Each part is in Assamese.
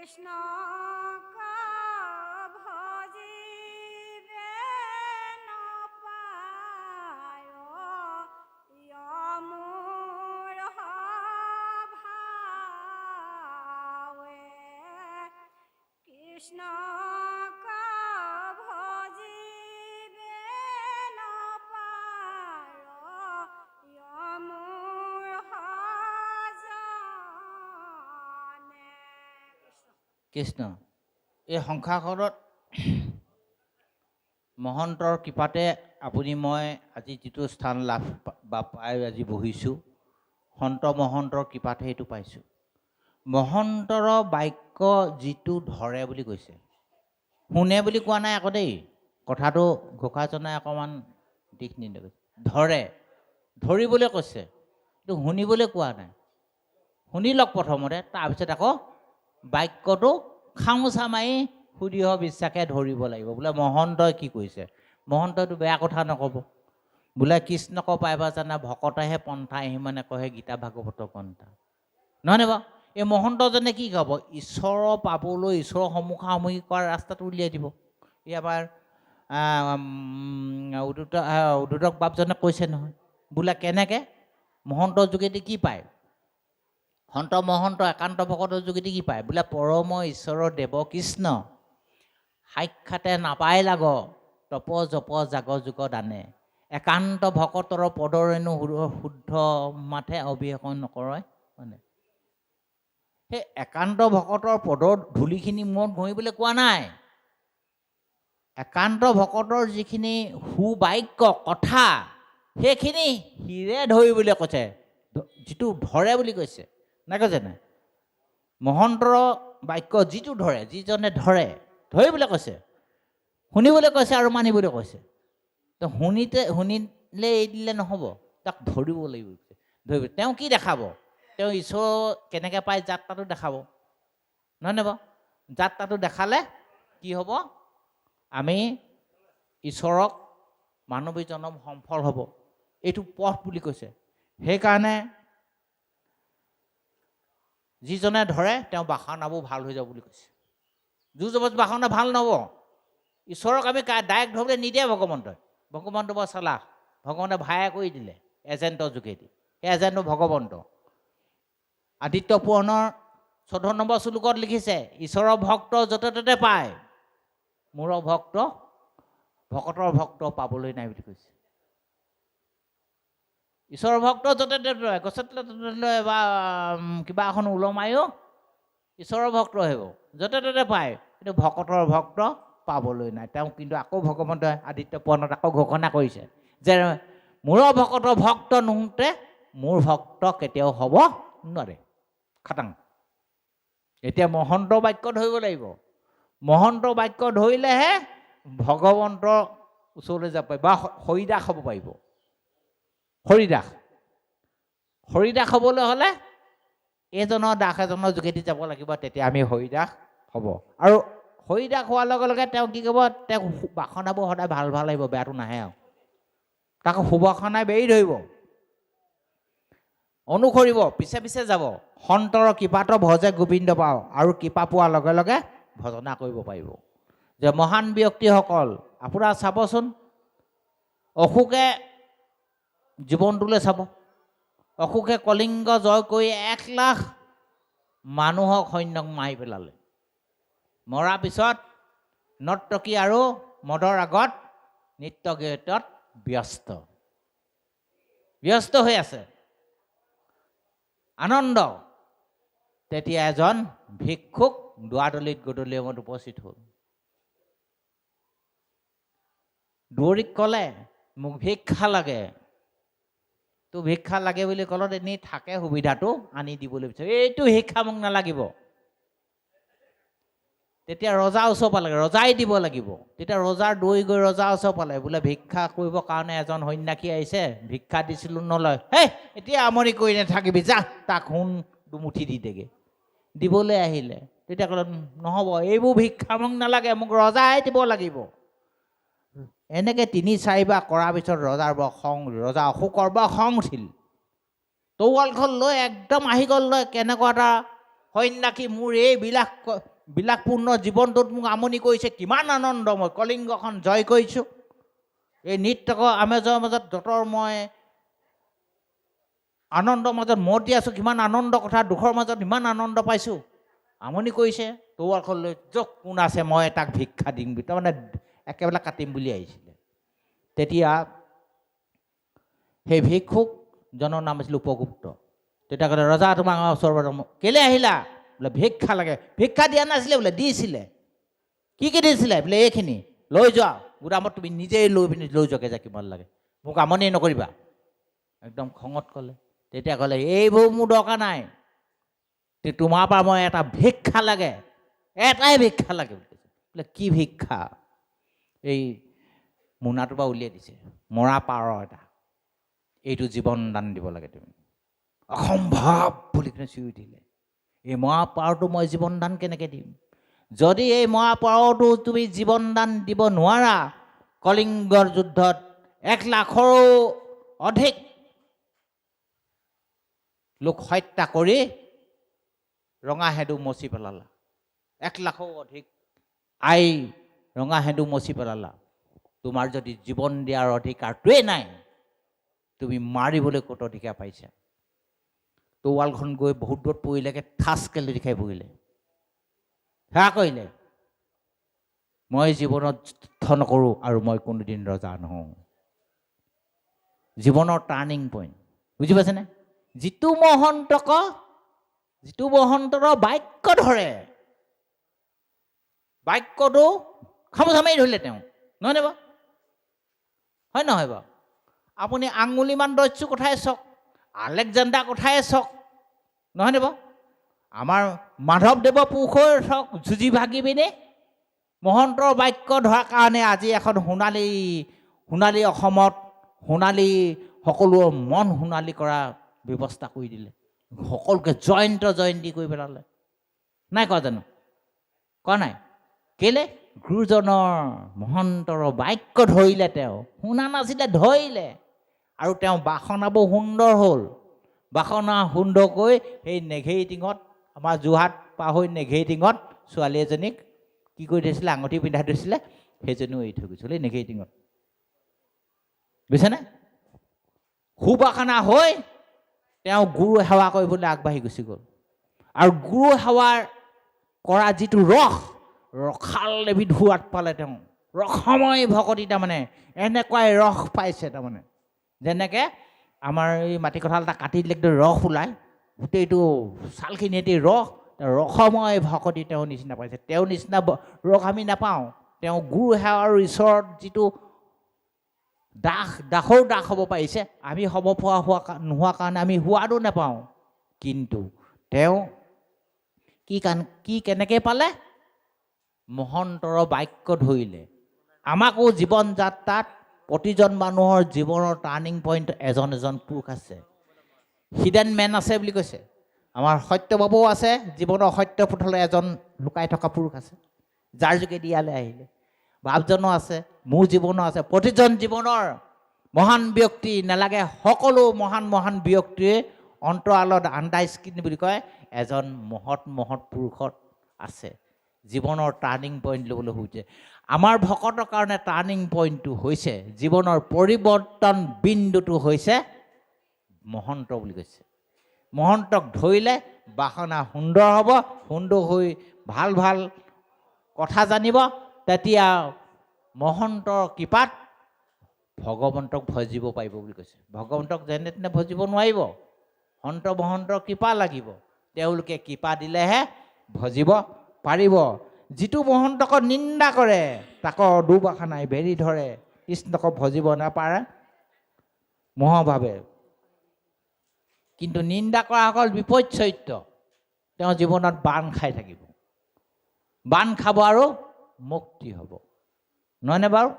কৃষ্ণ এই সংসাৰখনত মহন্তৰ কৃপাতে আপুনি মই আজি যিটো স্থান লাভ বা পাই আজি বহিছোঁ সন্ত মহন্তৰ কৃপাতে এইটো পাইছোঁ। মহন্তৰ বাক্য যিটো ধৰে বুলি কৈছে, শুনে বুলি কোৱা নাই আকৌ দেই, কথাটো ঘোষাজনাই অকণমান দিশ নিৰ্দেশ ধৰে, ধৰিবলৈ কৈছে, কিন্তু শুনিবলৈ কোৱা নাই। শুনি লওক প্ৰথমতে, তাৰপিছত আকৌ বাক্যটো খামোচা মাৰি সুদৃঢ় বিশ্বাসে ধৰিব লাগিব। বোলে মহন্তই কি কৈছে, মহন্তইতো বেয়া কথা নক'ব। বোলে কৃষ্ণক পাইবা জানা ভকতেহে পন্থা সিমানে কহে গীতা ভাগৱত পন্থা, নহয়নে বাৰু? এই মহন্তজনে কি ক'ব? ঈশ্বৰৰ পাবলৈ ঈশ্বৰৰ সন্মুখাসন্মুখি কৰাৰ ৰাস্তাটো উলিয়াই দিব। ই আমাৰ উদ্ধতক বাপজনে কৈছে নহয়, বোলে কেনেকৈ মহন্তৰ যোগেদি কি পায়, সন্ত মহন্ত একান্ত ভকতৰ যোগেদি কি পায়? বোলে পৰম ঈশ্বৰৰ দেৱ কৃষ্ণ সাক্ষাতে নাপাই লাগ তপ জপ জাগ যুগ দানে, একান্ত ভকতৰ পদৰেণু শুদ্ধ মাথে অভিষেক নকৰে। মানে সেই একান্ত ভকতৰ পদৰ ধূলিখিনি মূৰত ঘঁহিবলৈ কোৱা নাই। একান্ত ভকতৰ যিখিনি সুবাক্য কথা সেইখিনি হিৰে ধৰিবলৈ কৈছে, যিটো ধৰে বুলি কৈছে, নাই কৈছে নাই? মহন্তৰ বাক্য যিটো ধৰে, যিজনে ধৰে ধৰিবলৈ কৈছে, শুনিবলৈ কৈছে আৰু মানিবলৈ কৈছে। তো শুনিলে এৰি দিলে নহ'ব, তাক ধৰিব লাগিব। ধৰিব, তেওঁ কি দেখাব? তেওঁ ঈশ্বৰ কেনেকৈ পায় যাত্ৰাটো দেখাব, নহয়নে বাৰু? যাত্ৰাটো দেখালে কি হ'ব? আমি ঈশ্বৰক মানৱী জনম সফল হ'ব, এইটো পথ বুলি কৈছে। সেইকাৰণে যিজনে ধৰে তেওঁ বাসনাবোৰ ভাল হৈ যাব বুলি কৈছে। জোৰ জবৰদস্তি বাসনা ভাল নহ'ব। ঈশ্বৰক আমি ডাইৰেক্ট ধৰিবলৈ নিদিয়ে ভগৱন্তই। ভগৱন্ত বৰ চালাক, ভগৱন্তে ভায়ে কৰি দিলে এজেণ্টৰ যোগেদি। সেই এজেণ্টটো ভগৱন্ত। আদিত্য পুৰাণৰ 14 নম্বৰ শ্লোকত লিখিছে, ঈশ্বৰৰ ভক্ত য'তে ত'তে পায়, মোৰ ভক্ত ভকতৰ ভক্ত পাবলৈ নাই বুলি কৈছে। ঈশ্বৰৰ ভক্ত য'তে ত'তে পায়, গছত তলে বা কিবা এখন ওলমায়ো ঈশ্বৰৰ ভক্ত আহিব, য'তে ত'তে পায়, কিন্তু ভকতৰ ভক্ত পাবলৈ নাই। তেওঁ কিন্তু আকৌ ভগৱন্তই আদিত্য পুৰাণত আকৌ ঘোষণা কৰিছে যে মোৰ ভকতৰ ভক্ত নোহোঁতে মোৰ ভক্ত কেতিয়াও হ'ব নোৱাৰে। খাটাং। এতিয়া মহন্ত বাক্য ধৰিব লাগিব। মহন্ত বাক্য ধৰিলেহে ভগৱন্তৰ ওচৰলৈ যাব পাৰিব বা হৰিদাস হ'ব পাৰিব। হৰিদাস হ'বলৈ হ'লে এজনৰ দাস এজনৰ যোগেদি যাব লাগিব, তেতিয়া আমি হৰিদাস হ'ব। আৰু হৰিদাস হোৱাৰ লগে লগে তেওঁ কি কৰিব? তেওঁ বাসনাবোৰ সদায় ভাল ভাল আহিব, বেয়াটো নাহে আৰু। তাক সুবাসনাই বেৰি ধৰিব, অনুসৰিব, পিছে পিছে যাব। সন্তৰ কৃপাত ভজে গোবিন্দ পাওঁ, আৰু কৃপা পোৱাৰ লগে লগে ভজনা কৰিব পাৰিব। যে মহান ব্যক্তিসকল আপোনাৰ চাবচোন, অশোকে জীৱনটোলৈ চাব, অশোকে কলিংগ জয় কৰি 1 লাখ মানুহক সৈন্যক মাৰি পেলালে। মৰাৰ পিছত নৰ্তকী আৰু মদৰ আগত নৃত্য গীতত ব্যস্ত হৈ আছে, আনন্দ। তেতিয়া এজন ভিক্ষুক দুৱাৰদলিত গধূলি সময়ত উপস্থিত হ'ল। দুৱৰীক ক'লে, মোক ভিক্ষা লাগে। তো ভিক্ষা লাগে বুলি ক'লত এনেই থাকে সুবিধাটো আনি দিবলৈ বিচাৰে, এইটো শিক্ষা মোক নালাগিব। তেতিয়া ৰজাৰ ওচৰ পালেগৈ, ৰজাই দিব লাগিব। তেতিয়া ৰজাৰ দৌৰি গৈ ৰজাৰ ওচৰ পালে, বোলে ভিক্ষা কৰিবৰ কাৰণে এজন সন্যাসী আহিছে, ভিক্ষা দিছিলোঁ নলয়। হেই এতিয়া আমনি কৰি নাথাকিবি, যা তাক সোণ দুমুঠি দি দেগে। দিবলৈ আহিলে, তেতিয়া ক'লে নহ'ব, এইবোৰ ভিক্ষা মোক নালাগে, মোক ৰজাই দিব লাগিব। এনেকৈ 3-4 কৰাৰ পিছত ৰজাৰ বৰ খং, ৰজা অশোকৰ বৰ খং উঠিল। তৰোৱালখন লৈ একদম আহি গ'ল, লৈ কেনেকুৱা এটা সন্যাসী, মোৰ এই বিলাস বিলাসপূৰ্ণ জীৱনটোত মোক আমনি কৰিছে, কিমান আনন্দ, মই কলিংগখন জয় কৰিছোঁ, এই নৃত্যক আমেজৰ মাজত যতৰ মই আনন্দৰ মাজত মত দি আছোঁ, কিমান আনন্দ কথা, দুখৰ মাজত ইমান আনন্দ পাইছোঁ, আমনি কৰিছে, তৰোৱালখন লৈ য'ত কোন আছে মই তাক ভিক্ষা দিম বুলি, তাৰমানে একেবাৰে কাটিম বুলি আহিছিলে। তেতিয়া সেই ভিক্ষুকজনৰ নাম আছিল উপগুপ্ত। তেতিয়া ক'লে, ৰজা তোমাক আমাৰ ওচৰৰ কেলৈ আহিলা? বোলে ভিক্ষা লাগে। ভিক্ষা দিয়া নাছিলে বোলে, দিছিলে। কি দিছিলে? বোলে এইখিনি লৈ যোৱা, গোদামত তুমি নিজেই লৈ পিনি লৈ যোৱাকৈ যা, কিমান লাগে, মোক আমনি নকৰিবা, একদম খঙত ক'লে। তেতিয়া ক'লে, এইবোৰ মোৰ দৰকাৰ নাই, তোমাৰ পৰা মই এটা ভিক্ষা লাগে, এটাই ভিক্ষা লাগে বুলি কৈছে। বোলে কি ভিক্ষা? এই মোনাটোৰ পৰা উলিয়াই দিছে, মৰা পাৰ এটা, এইটো জীৱন দান দিব লাগে তুমি। অসম্ভৱ বুলি কিনে চিঞৰি দিলে, এই মৰা পাৰটো মই জীৱন দান কেনেকৈ দিম? যদি এই মৰা পাৰটো তুমি জীৱন দান দিব নোৱাৰা, কলিংগৰ যুদ্ধত 1 লাখৰো অধিক লোক হত্যা কৰি ৰঙা সেঁদু মচি পেলালা, 1 লাখৰো অধিক আই ৰঙা সেঁদু মচি পেলালা। তোমাৰ যদি জীৱন দিয়াৰ অধিকাৰটোৱেই নাই, তুমি মাৰিবলৈ ক'ত অধিকাৰ পাইছা? তৰোৱালখন গৈ বহুত দূৰত পৰিলেগে, ঠাচকৈ লুটি খাই পৰিলে। সেয়া কৰিলে, মই জীৱনত যুদ্ধ নকৰোঁ আৰু মই কোনোদিন ৰজা নহওঁ। জীৱনৰ টাৰ্ণিং পইণ্ট, বুজি পাইছেনে? যিটো মহন্তৰ বাক্য ধৰে, বাক্যটো খামোচামেই ধৰিলে তেওঁ, নহয়নে বাৰু? হয় নহয় বাৰু? আপুনি আঙুলিমান দস্যু কথাই চাওক, আলেকজাণ্ডাৰ কথাই চাওক, নহয়নে বাৰু? আমাৰ মাধৱদেৱ পুৰুষৰ চাওক, যুঁজি ভাগি পিনে মহন্তৰ বাক্য ধৰাৰ কাৰণে আজি এখন সোণালী অসমত সোণালী সকলো মন সোণালী কৰা ব্যৱস্থা কৰি দিলে, সকলোকে জয়ন্তী কৰি পেলালে, নাই কোৱা জানো? কোৱা নাই? কেলে? গুৰুজনৰ মহন্তৰ বাক্য ধৰিলে, তেওঁ শুনা নাছিলে, ধৰিলে, আৰু তেওঁ বাসনাবোৰ সুন্দৰ হ'ল। বাসনা সুন্দৰকৈ সেই নেঘেৰি টিঙত, আমাৰ যোৰহাট পাৰ হৈ নেঘেৰি টিঙত ছোৱালী এজনীক কি কৰি থৈছিলে, আঙুঠি পিন্ধাই থৈছিলে, সেইজনীও এৰি থৈ গৈছিল এই নেঘেৰি টিঙত, বুজিছেনে? সুবাসনা হৈ তেওঁ গুৰু সেৱা কৰিবলৈ আগবাঢ়ি গুচি গ'ল। আৰু গুৰু সেৱাৰ কৰা যিটো ৰসাল এবিধ সোৱাদ পালে তেওঁ, ৰসময় ভকতি, তাৰমানে এনেকুৱাই ৰস পাইছে, তাৰমানে যেনেকৈ আমাৰ এই মাটি কঁঠাল এটা কাটি দিলে একদম ৰস ওলায়, গোটেইটো ছালখিনি এটি ৰসময় ভকতি তেওঁ নিচিনা পাইছে। তেওঁৰ নিচিনা ৰস আমি নাপাওঁ। তেওঁ গুৰু সেৱা আৰু ঈশ্বৰৰ যিটো দাসৰ দাস হ'ব পাৰিছে, আমি হ'ব পৰা নোহোৱা কাৰণে আমি সোৱাদো নাপাওঁ। কিন্তু তেওঁ কেনেকৈ পালে? মহন্তৰ বাক্য ধৰিলে। আমাকো জীৱন যাত্ৰাত প্ৰতিজন মানুহৰ জীৱনৰ টাৰ্ণিং পইণ্ট এজন পুৰুষ আছে, হিডেন মেন আছে বুলি কৈছে। আমাৰ সত্যবাবুও আছে, জীৱনৰ সত্য পথলৈ এজন লুকাই থকা পুৰুষ আছে, যাৰ যোগেদি ইয়ালৈ আহিলে। বাপজনো আছে, মোৰ জীৱনো আছে। প্ৰতিজন জীৱনৰ মহান ব্যক্তি নালাগে, সকলো মহান ব্যক্তিয়ে অন্তৰালত আণ্ডাৰ স্কিন বুলি কয়, এজন মহৎ পুৰুষত আছে জীৱনৰ টাৰ্ণিং পইণ্ট ল'বলৈ হৈছে। আমাৰ ভকতৰ কাৰণে টাৰ্ণিং পইণ্টটো হৈছে, জীৱনৰ পৰিৱৰ্তন বিন্দুটো হৈছে মহন্ত বুলি কৈছে। মহন্তক ধৰিলে বাসনা সুন্দৰ হ'ব, সুন্দৰ হৈ ভাল কথা জানিব, তেতিয়া মহন্তৰ কৃপাত ভগৱন্তক ভজিব পাৰিব বুলি কৈছে। ভগৱন্তক যেনে তেনে ভজিব নোৱাৰিব, মহন্তৰ কৃপা লাগিব। তেওঁলোকে কৃপা দিলেহে ভজিব পাৰিব। যিটো মহন্তক নিন্দা কৰে তাক দুবাসনাই বেৰি ধৰে, কৃষ্ণক ভজিব নাপাৰে মোহভাৱে। কিন্তু নিন্দা কৰাসকল বিপদ চৰিত্ৰ, তেওঁ জীৱনত বান খাই থাকিব, বান খাব আৰু মুক্তি হ'ব, নহয়নে বাৰু?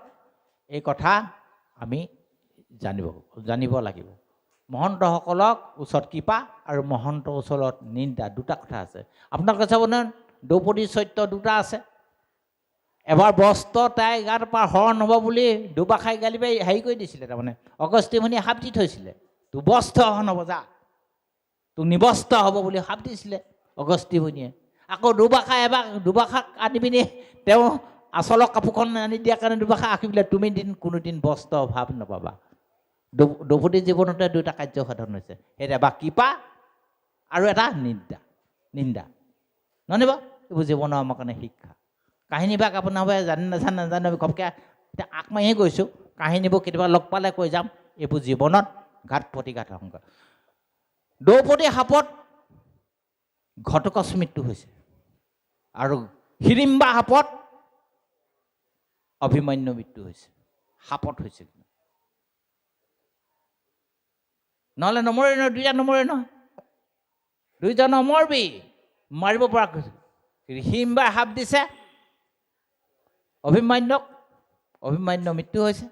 এই কথা আমি জানিব লাগিব। মহন্তসকলক ওচৰত কৃপা আৰু মহন্তৰ ওচৰত নিন্দা, দুটা কথা আছে। আপোনালোকে চাব নহয়, দ্ৰৌপদী চৰিত্ৰ দুটা আছে। এবাৰ বস্ত্ৰ তাই গাৰ পৰা হৰণ হ'ব বুলি দুবাষাই গালি পাৰি হেৰি কৰি দিছিলে, তাৰমানে অগস্ত্যি মুনিয়ে শাপ দি থৈছিলে, তোৰ বস্ত্ৰ হৰণ হ'ব, যা, তোক নিবস্ত্ৰ হ'ব বুলি শাপ দিছিলে অগস্ত্যি মুনিয়ে। আকৌ দুবাষা আনি পিনি তেওঁ আচলৰ কাপোৰখন আনি দিয়াৰ কাৰণে দুবাষা আঁকি পেলাই তুমি কোনোদিন বস্ত্ৰ অভাৱ নাপাবা। দ্ৰৌপদী জীৱনতে দুটা কাৰ্য সাধন হৈছে, সেইটো এবাৰ কৃপা আৰু এটা নিন্দা নহয় বাৰু। এইবোৰ জীৱনৰ আমাৰ কাৰণে শিক্ষা। কাহিনীভাগ আপোনালোকে জানে নাজানে আমি ঘপকৈ এতিয়া আক মাৰিহে গৈছোঁ। কাহিনীবোৰ কেতিয়াবা লগ পালে কৈ যাম। এইবোৰ জীৱনত ঘাত প্ৰতিঘাত সংঘাত। দ্ৰৌপদী শাপত ঘটকচ মৃত্যু হৈছে আৰু হিড়িম্বা শাপত অভিমন্যু মৃত্যু হৈছে। শাপত হৈছে, নহ'লে নমৰে নহয়, দুইটা নমৰে নহয়, দুইটা নমৰবি, মাৰিব পৰা কৈছে। হিড়িম্বাই শাপ দিছে অভিমন্যু মৃত্যু হৈছে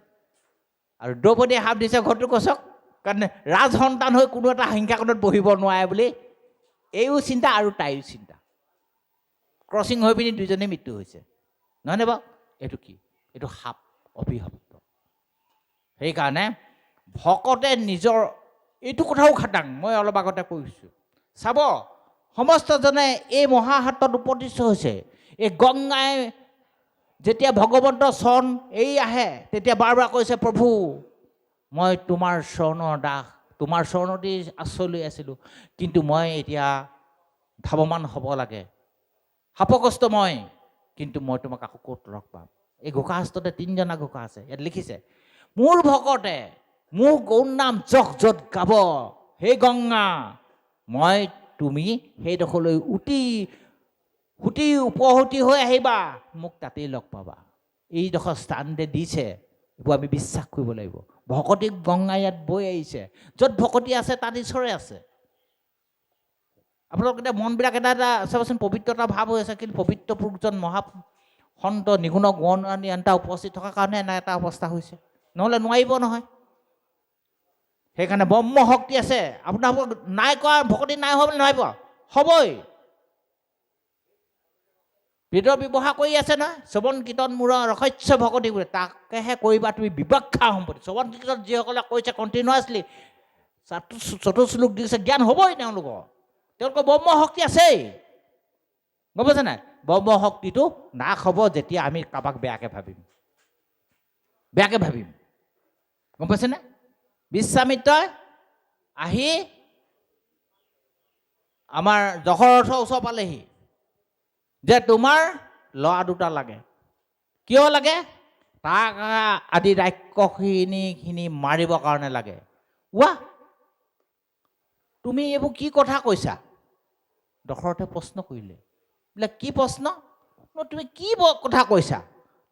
আৰু দ্ৰৌপদীয়ে শাপ দিছে ঘটুকচক, কাৰণ ৰাজ সন্তান হৈ কোনো এটা সিংহাসনত বহিব নোৱাৰে বুলি এইও চিন্তা আৰু তাইও চিন্তা। ক্ৰচিং হৈ পিনি দুইজনেই মৃত্যু হৈছে, নহয়নে বাৰু? এইটো কি? এইটো শাপ, অভিশপ্ত। সেইকাৰণে ভকতে নিজৰ এইটো কথাও খাটাং, মই অলপ আগতে কৈছোঁ। চাব, সমস্তজনে এই মহাহাতত উপদিষ্ট হৈছে। এই গংগাই যেতিয়া ভগৱন্তৰ চৰণ এই আহে তেতিয়া বাৰ বাৰ কৈছে, প্ৰভু মই তোমাৰ চৰণৰ দাস, তোমাৰ চৰণতেই আশ্ৰয় লৈ আছিলোঁ, কিন্তু মই এতিয়া ধাৱমান হ'ব লাগে, শাপগ্ৰস্ত মই, কিন্তু মই তোমাক আকৌ ক'ত লগ পাম? এই ঘোষাহস্ততে 3জনা ঘোষা আছে, ইয়াত লিখিছে, মোৰ ভকতে মোৰ গৌৰ নাম যক য'ত গাব, হে গংগা মই তুমি সেইডোখৰলৈ সুতি উপহুতি হৈ আহিবা, মোক তাতেই লগ পাবা। এইডোখৰ স্থান যে দিছে, এইবোৰ আমি বিশ্বাস কৰিব লাগিব। ভকতি গংগা ইয়াত বৈ আহিছে, য'ত ভকতি আছে তাত ঈশ্বৰে আছে। আপোনালোক এতিয়া মনবিলাক এটা চাবচোন, পবিত্ৰতা ভাৱ হৈ আছে, কিন্তু পবিত্ৰ পুৰুষজন মহাসন্ত নিগুণ গুণান্বিতা উপস্থিত থকাৰ কাৰণে এনে এটা অৱস্থা হৈছে, নহ'লে নোৱাৰিব নহয়। সেইকাৰণে ব্ৰহ্ম শক্তি আছে। আপোনালোকক নাই কৰা ভকতি নাই হোৱা বুলি নোৱাৰিব, হ'বই। বেদৰ ব্যৱহাৰ কৰি আছে নহয়, শ্ৰৱণ কীৰ্তন মূৰ ৰহস্য ভকতি বোলে, তাকেহে কৰিবা তুমি বিবক্ষা সম্পত্তি। শ্ৰৱণ কীৰ্তন যিসকলে কৈছে কণ্টিনিউৱাছলি, চতুশ্লোক দিছে, জ্ঞান হ'বই তেওঁলোকৰ ব্ৰহ্ম শক্তি আছেই, গম পাইছে নাই? ব্ৰহ্ম শক্তিটো নাশ হ'ব যেতিয়া আমি কাৰোবাক বেয়াকৈ ভাবিম, গম পাইছেনে? বিশ্বামিত্ৰই আহি আমাৰ দশৰথৰ ওচৰ পালেহি যে তোমাৰ ল'ৰা দুটা লাগে। কিয় লাগে? তাক আদি ৰাক্ষসখিনি মাৰিবৰ কাৰণে লাগে। তুমি এইবোৰ কি কথা কৈছা? দশৰথে প্ৰশ্ন কৰিলে, বোলে কি প্ৰশ্ন? তুমি কি কথা কৈছা?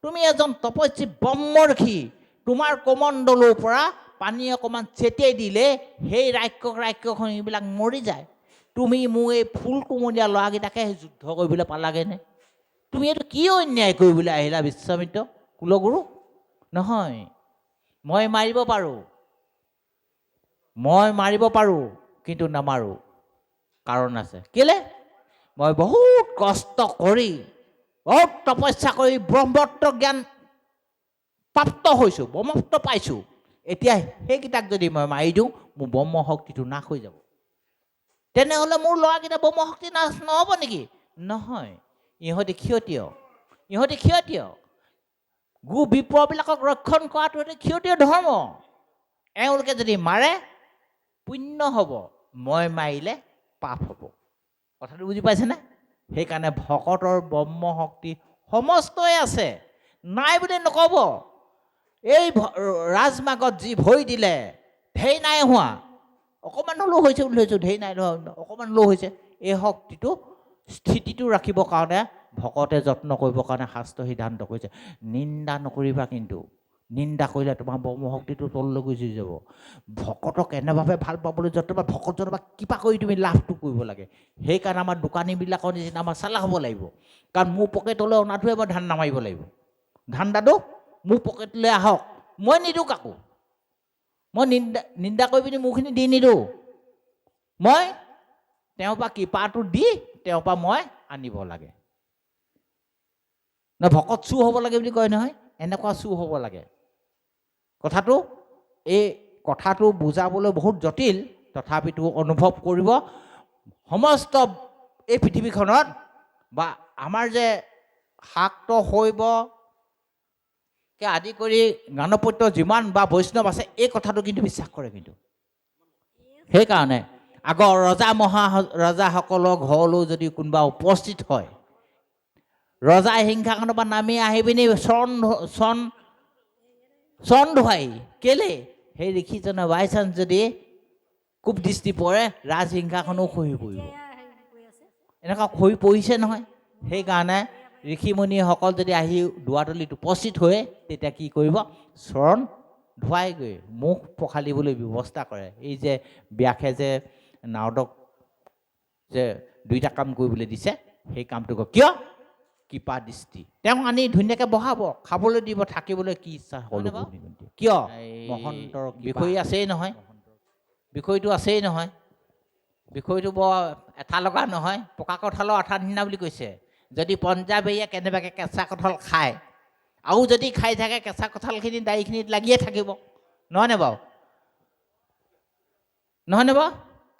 তুমি এজন তপস্বী ব্ৰহ্মৰ্ষি, তোমাৰ কমণ্ডলৰ পৰা পানী অকণমান চেতিয়াই দিলে সেই ৰাক্ষসবিলাক মৰি যায়। তুমি মোৰ এই ফুল কোমলীয়া ল'ৰাকেইটাকে যুদ্ধ কৰিবলৈ পালাগেনে? তুমি এইটো কি অন্যায় কৰিবলৈ আহিলা বিশ্বামিত্ৰ কুলগুৰু? নহয়, মই মাৰিব পাৰোঁ, কিন্তু নামাৰোঁ। কাৰণ আছে, কেলে? মই বহুত কষ্ট কৰি, বহুত তপস্যা কৰি ব্ৰহ্মত্ব জ্ঞান প্ৰাপ্ত হৈছোঁ, ব্ৰহ্মত্ব পাইছোঁ। এতিয়া সেইকেইটাক যদি মই মাৰি দিওঁ, মোৰ ব্ৰহ্ম শক্তিটো নাশ হৈ যাব। তেনেহ'লে মোৰ ল'ৰাকেইটা ব্ৰহ্ম শক্তি নাশ নহ'ব নেকি? নহয়, ইহঁতি ক্ষতীয়। গু বিপ্ৰবিলাকক ৰক্ষণ কৰাটো এটা ক্ষতীয় ধৰ্ম। এওঁলোকে যদি মাৰে পুণ্য হ'ব, মই মাৰিলে পাপ হ'ব। কথাটো বুজি পাইছেনে? সেইকাৰণে ভকতৰ ব্ৰহ্ম শক্তি সমস্তই আছে, নাই বুলি নক'ব। এই ৰাজমাৰ্গত যি ভৰি দিলে, ঢেৰ নাই হোৱা, অকণমান হ'লেও হৈছে বুলি ভাবিছোঁ, ঢেৰ নাই হোৱা, অকণমান হ'লেও হৈছে। এই শক্তিটো স্থিতিটো ৰাখিবৰ কাৰণে ভকতে যত্ন কৰিবৰ কাৰণে শাস্ত্ৰ সিদ্ধান্ত কৰিছে, নিন্দা নকৰিবা। কিন্তু নিন্দা কৰিলে তোমাৰ ব্ৰহ্ম শক্তিটো তললৈ গুচি যাব। ভকতক এনেভাৱে ভাল পাবলৈ যত্ন, ভকতজনৰ পৰা কৃপা কৰি তুমি লাভটো কৰিব লাগে। সেইকাৰণে আমাৰ দোকানীবিলাকৰ নিচিনা আমাৰ চালাক হ'ব লাগিব। কাৰণ মোৰ পকেটলৈ অনাটোৱে মই ধান নামাৰিব লাগিব। ধান্দাটো মোৰ পকেটলৈ আহক, মই নিদিওঁ কাকো। মই নিন্দা কৰি পিনি মোৰখিনি দি নিদিওঁ, মই তেওঁৰ পৰা কৃপাটো দি তেওঁৰ পৰা মই আনিব লাগে। ভকত চুৰ হ'ব লাগে বুলি কয় নহয়, এনেকুৱা চুৰ হ'ব লাগে। কথাটো বুজাবলৈ বহুত জটিল, তথাপিতো অনুভৱ কৰিব। সমস্ত এই পৃথিৱীখনত বা আমাৰ যে শাক্ত শৈৱকে আদি কৰি গাণপত্য যিমান বা বৈষ্ণৱ আছে এই কথাটো কিন্তু বিশ্বাস কৰে কিন্তু সেইকাৰণে আগৰ ৰজাসকলৰ ঘৰলৈ যদি কোনোবা উপস্থিত হয় ৰজাই হিংসাখনৰ পৰা নামি আহি পিনি চৰণ ধুৱাই কেলে সেই ঋষিজনে বাই চান্স যদি খুব দৃষ্টি পৰে ৰাজহিংসাখনো খহি পৰিব এনেকুৱা খহি পৰিছে নহয় সেইকাৰণে ঋষিমুনিসকল যদি আহি দুৱাৰদলিত উপস্থিত হৈ তেতিয়া কি কৰিব চৰণ ধুৱাই গৈ মুখ পখালিবলৈ ব্যৱস্থা কৰে এই যে ব্যাসে যে নাৰদক যে দুইটা কাম কৰিবলৈ দিছে সেই কামটো কিয় কৃপা দৃষ্টি তেওঁ আনি ধুনীয়াকৈ বহাব খাবলৈ দিব থাকিবলৈ কি ইচ্ছা সকলো কিয় মহন্তৰ বিষয় আছেই নহয় বিষয়টো আছেই নহয় বিষয়টো বৰ এঠা লগা নহয় পকা কঁঠালৰ আঠা নিচিনা বুলি কৈছে যদি পঞ্জাৱীয়ে কেনেবাকৈ কেঁচা কঁঠাল খায় আৰু যদি খাই থাকে কেঁচা কঁঠালখিনি দাইখিনিত লাগিয়ে থাকিব নহয়নে বাৰু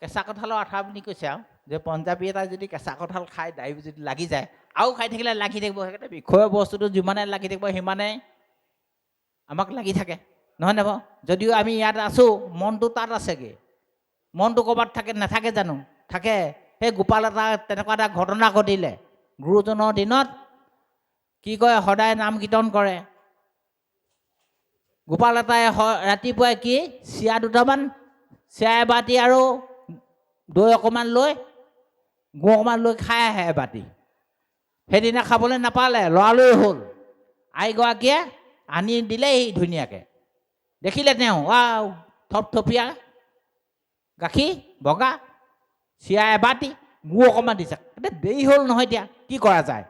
কেঁচা কঁঠালৰ আঠা বুলি কৈছে আৰু যে পঞ্জাৱী এটা যদি কেঁচা কঁঠাল খাই দাই যদি লাগি যায় আৰু খাই থাকিলে লাগি থাকিব সেইকাৰণে বিষয়ৰ বস্তুটো যিমানে লাগি থাকিব সিমানে আমাক লাগি থাকে নহয়নে বাৰু যদিও আমি ইয়াত আছোঁ মনটো তাত আছেগৈ মনটো ক'ৰবাত থাকে নাথাকে জানো থাকে সেই গোপাল এটা তেনেকুৱা এটা ঘটনা ঘটিলে গুৰুজনৰ দিনত কি কয় সদায় নাম কীৰ্তন কৰে গোপাল এটাই ৰাতিপুৱাই কি চিৰা দুটামান চিৰা এবাতি আৰু দৈ অকণমান লৈ গুৰ অকণমান লৈ খাই আহে এবাতি সেইদিনা খাবলৈ নাপালে লৰালৰি হ'ল আইগৰাকীয়ে আনি দিলেই ধুনীয়াকৈ দেখিলে তেওঁ থপথপীয়া গাখীৰ বগা চিৰা এবাতি গুৰ অকণমান দিছে দেৰি হ'ল নহয় এতিয়া কি কৰা যায়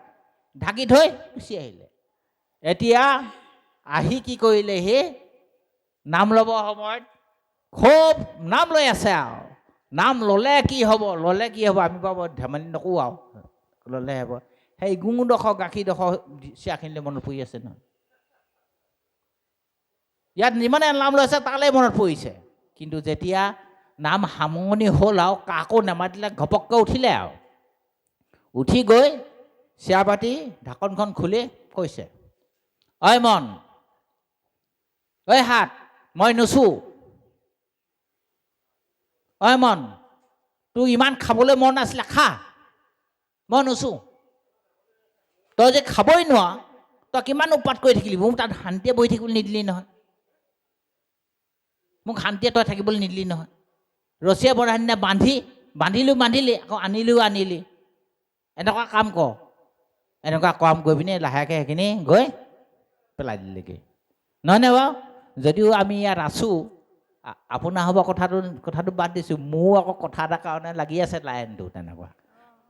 ঢাকি থৈ গুচি আহিলে এতিয়া আহি কি কৰিলে সি নাম ল'ব সময়ত খুব নাম লৈ আছে আৰু নাম ল'লে কি হ'ব আমি বাৰু ধেমালি নকৰোঁ আৰু ল'লে হ'ব সেই গুড়ডোখৰ গাখীৰডোখৰ চিৰাখিনিলৈ মনত পৰি আছে নহয় ইয়াত যিমানে নাম লৈছে তালৈ মনত পৰিছে কিন্তু যেতিয়া নাম সামৰণি হ'ল আৰু কাকো নেমাতিলে ঘপককৈ উঠিলে আৰু উঠি গৈ চিৰাবাতি ঢাকনখন খুলি কৈছে ঐ মন ঐ হাত মই নুচো ঐ মন তোৰ ইমান খাবলৈ মন আছিলে খা মই নুচো তই যে খাবই নোৱাৰ তই কিমান উৎপাত কৰি থাকিলি মোক তাত শান্তিয়ে বহি থাকিবলৈ নিদিলি নহয় মোক শান্তিয়ে তই থাকিবলৈ নিদিলি নহয় ৰছীয়ে বৰাদিনা বান্ধিলি আকৌ আনিলি এনেকুৱা কাম কৰ এনেকুৱা কাম কৰি পিনি লাহেকৈ সেইখিনি গৈ পেলাই দিলেগৈ নহয়নে বাৰু যদিও আমি ইয়াত আছোঁ আপোনাৰ হ'ব কথাটো বাদ দিছোঁ মোৰ আকৌ কথা এটাৰ কাৰণে লাগি আছে লাইনটো তেনেকুৱা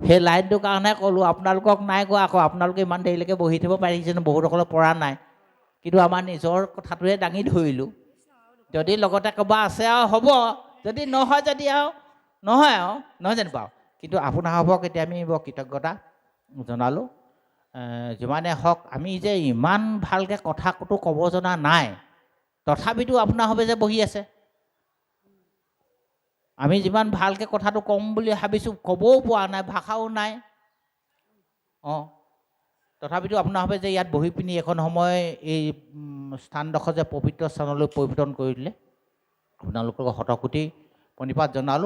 সেই লাইনটোৰ কাৰণে ক'লোঁ আপোনালোকক নাই কোৱা আকৌ আপোনালোকে ইমান দেৰিলৈকে বহি থাকিব পাৰিছে বহুতসকলে পৰা নাই কিন্তু আমাৰ নিজৰ কথাটোহে দাঙি ধৰিলোঁ যদি লগতে ক'বা আছে আৰু হ'ব যদি নহয় আৰু নহয় জানো বাৰু কিন্তু আপোনাৰ হ'বক এতিয়া আমি বৰ কৃতজ্ঞতা জনালোঁ যিমানে হওক আমি যে ইমান ভালকৈ কথাটো ক'ব জনা নাই তথাপিতো আপোনাৰ হবে যে বহি আছে আমি যিমান ভালকৈ কথাটো ক'ম বুলি ভাবিছোঁ ক'বও পোৱা নাই ভাষাও নাই তথাপিতো আপোনাৰ হবে যে ইয়াত বহি পিনি এখন সময় এই স্থানডোখৰ যে পবিত্ৰ স্থানলৈ পৰিৱৰ্তন কৰি দিলে আপোনালোকক শতকোটি প্ৰণিপাত জনালোঁ